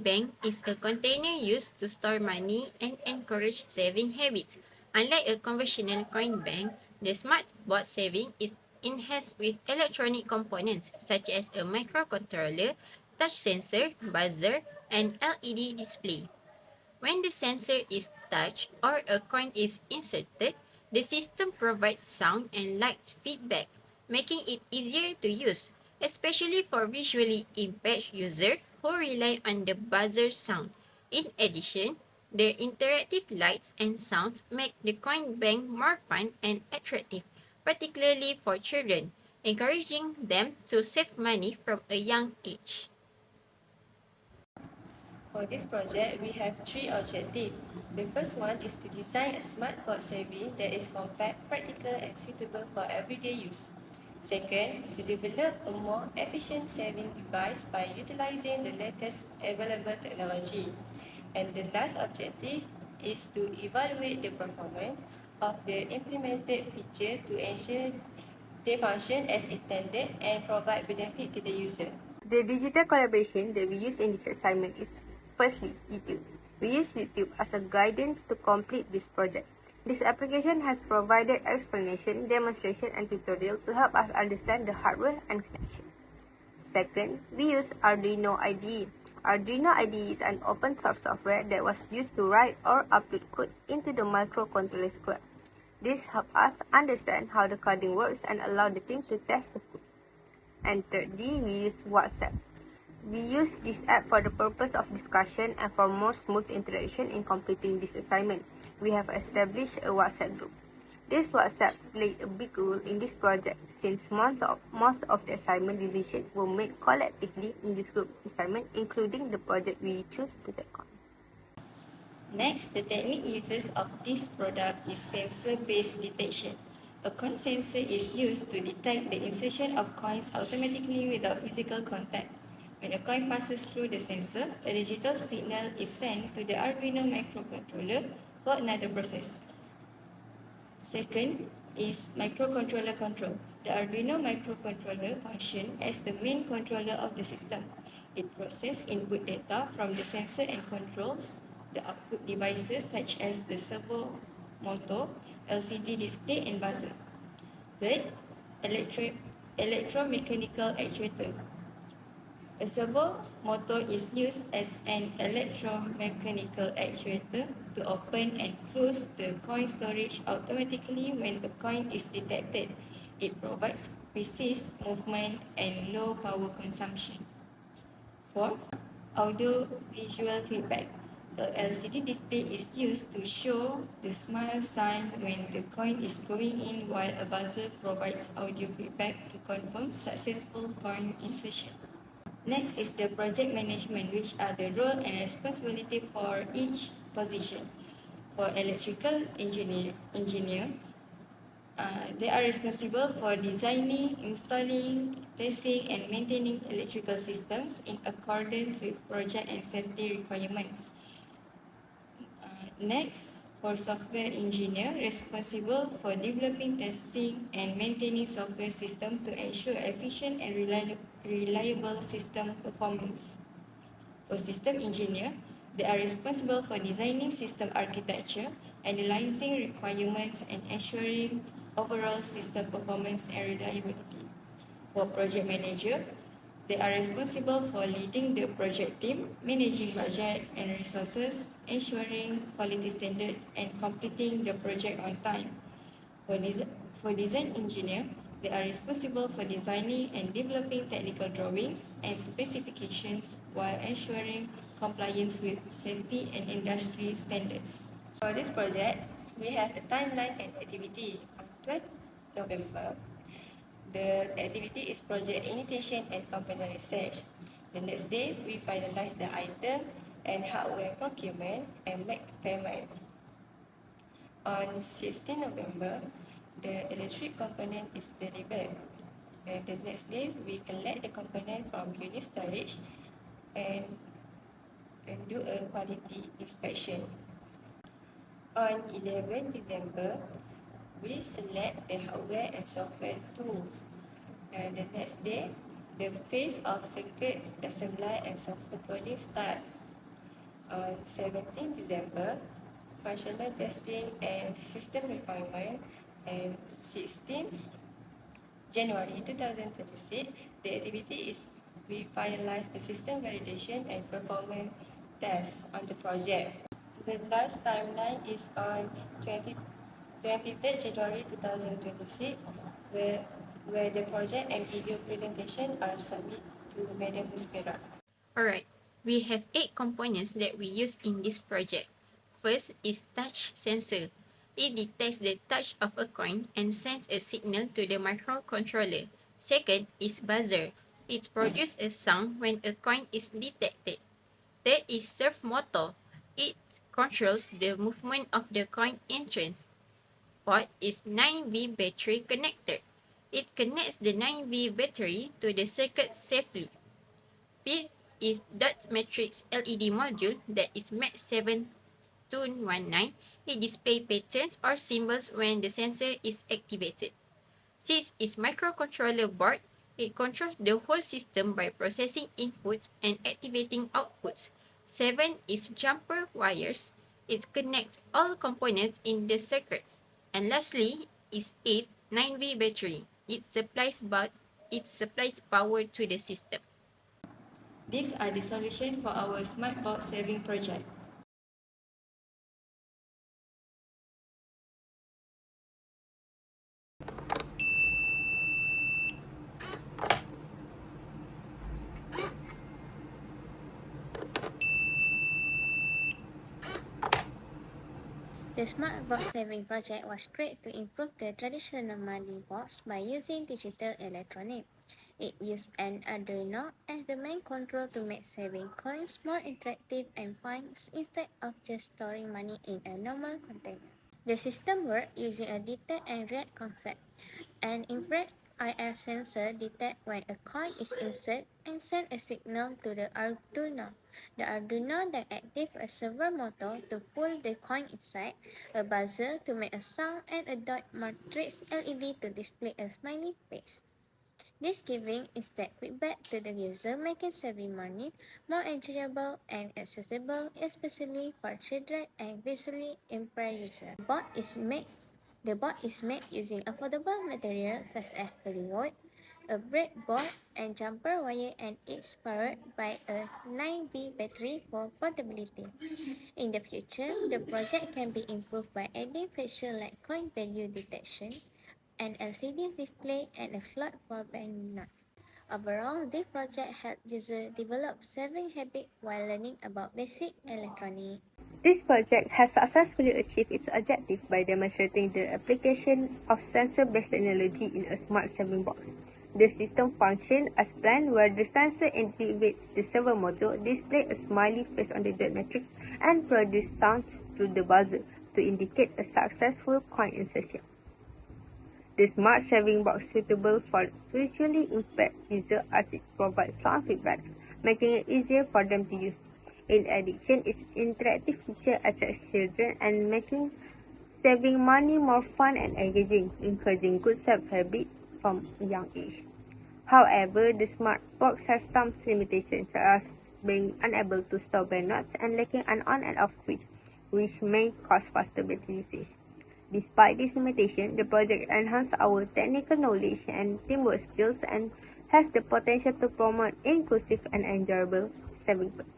bank is a container used to store money and encourage saving habits. Unlike a conventional coin bank, the smart bot saving is enhanced with electronic components such as a microcontroller, touch sensor, buzzer, and LED display. When the sensor is touched or a coin is inserted, the system provides sound and light feedback, making it easier to use, especially for visually impaired users who rely on the buzzer sound. In addition, the interactive lights and sounds make the coin bank more fun and attractive, particularly for children, encouraging them to save money from a young age. For this project, we have three objectives. The first one is to design a smart board saving that is compact, practical, and suitable for everyday use. Second, to develop a more efficient saving device by utilizing the latest available technology. And the last objective is to evaluate the performance of the implemented feature to ensure they function as intended and provide benefit to the user. The digital collaboration that we use in this assignment is firstly YouTube. We use YouTube as a guidance to complete this project. This application has provided explanation, demonstration, and tutorial to help us understand the hardware and connection. Second, we use Arduino IDE. Arduino IDE is an open source software that was used to write or upload code into the microcontroller square. This helps us understand how the coding works and allow the team to test the code. And thirdly, we use WhatsApp. We use this app for the purpose of discussion and for more smooth interaction in completing this assignment. We have established a WhatsApp group. This WhatsApp played a big role in this project since most of the assignment decisions were made collectively in this group assignment, including the project we choose to take on. Next, the technique uses of this product is sensor-based detection. A coin sensor is used to detect the insertion of coins automatically without physical contact. When a coin passes through the sensor, a digital signal is sent to the Arduino microcontroller for another process. Second is microcontroller control. The Arduino microcontroller functions as the main controller of the system. It processes input data from the sensor and controls the output devices such as the servo motor, LCD display, and buzzer. Third, electromechanical actuator. A servo motor is used as an electromechanical actuator to open and close the coin storage automatically when a coin is detected. It provides precise movement and low power consumption. Fourth, audio-visual feedback. A LCD display is used to show the smile sign when the coin is going in, while a buzzer provides audio feedback to confirm successful coin insertion. Next is the project management, which are the role and responsibility for each position. For electrical engineer, they are responsible for designing, installing, testing, and maintaining electrical systems in accordance with project and safety requirements. Next, for software engineer, responsible for developing, testing, and maintaining software system to ensure efficient and reliable system performance. For system engineer, they are responsible for designing system architecture, analyzing requirements, and ensuring overall system performance and reliability. For project manager, they are responsible for leading the project team, managing budget and resources, ensuring quality standards, and completing the project on time. For design engineer, they are responsible for designing and developing technical drawings and specifications while ensuring compliance with safety and industry standards. For this project, we have a timeline and activity. On 12 November, the activity is project initiation and component research. The next day, we finalize the item and hardware procurement and make payment. On 16 November, the electric component is delivered. And the next day, we collect the component from unit storage and do a quality inspection. On 11 December, we select the hardware and software tools. And the next day, the phase of circuit assembly and software coding start. on 17 December, functional testing and system refinement, and 16 January 2026, the activity is we finalize the system validation and performance tests on the project. The last timeline is on 23rd January 2026, where the project and video presentation are submitted to Madam Muspera. Alright, we have 8 components that we use in this project. First is touch sensor. It detects the touch of a coin and sends a signal to the microcontroller. Second is buzzer. It produces a sound when a coin is detected. Third is servo motor. It controls the movement of the coin entrance. Fourth is 9V battery connector. It connects the 9V battery to the circuit safely. Fifth is dot matrix LED module that is MAT7219. It displays patterns or symbols when the sensor is activated. Sixth is microcontroller board. It controls the whole system by processing inputs and activating outputs. 7 is jumper wires. It connects all components in the circuits. And lastly is 8 9V battery. It supplies power to the system. These are the solutions for our smart box saving project. The Smart Box Saving Project was created to improve the traditional money box by using digital electronics. It used an Arduino as the main control to make saving coins more interactive and fun instead of just storing money in a normal container. The system worked using a detect and react concept. An infrared IR sensor detects when a coin is inserted and sends a signal to the Arduino. The Arduino then activates a servo motor to pull the coin inside, a buzzer to make a sound, and a dot matrix LED to display a smiley face. This giving instant feedback to the user, making saving money more enjoyable and accessible, especially for children and visually impaired users. The board is made using affordable materials such as polywood, a breadboard, and jumper wire, and is powered by a 9V battery for portability. In the future, the project can be improved by adding features like coin value detection, an LCD display, and a slot for banknotes. Overall, this project helps users develop saving habits while learning about basic electronics. This project has successfully achieved its objective by demonstrating the application of sensor-based technology in a smart saving box. The system functions as planned, where the sensor activates the servo motor, displays a smiley face on the dot matrix, and produces sounds through the buzzer to indicate a successful coin insertion. The smart saving box is suitable for visually impaired users as it provides sound feedback, making it easier for them to use. In addition, its interactive feature attracts children and making saving money more fun and engaging, encouraging good saving habits from a young age. However, the smart box has some limitations, such as being unable to store banknotes and lacking an on and off switch, which may cause faster battery usage. Despite this limitation, the project enhances our technical knowledge and teamwork skills and has the potential to promote inclusive and enjoyable saving practices.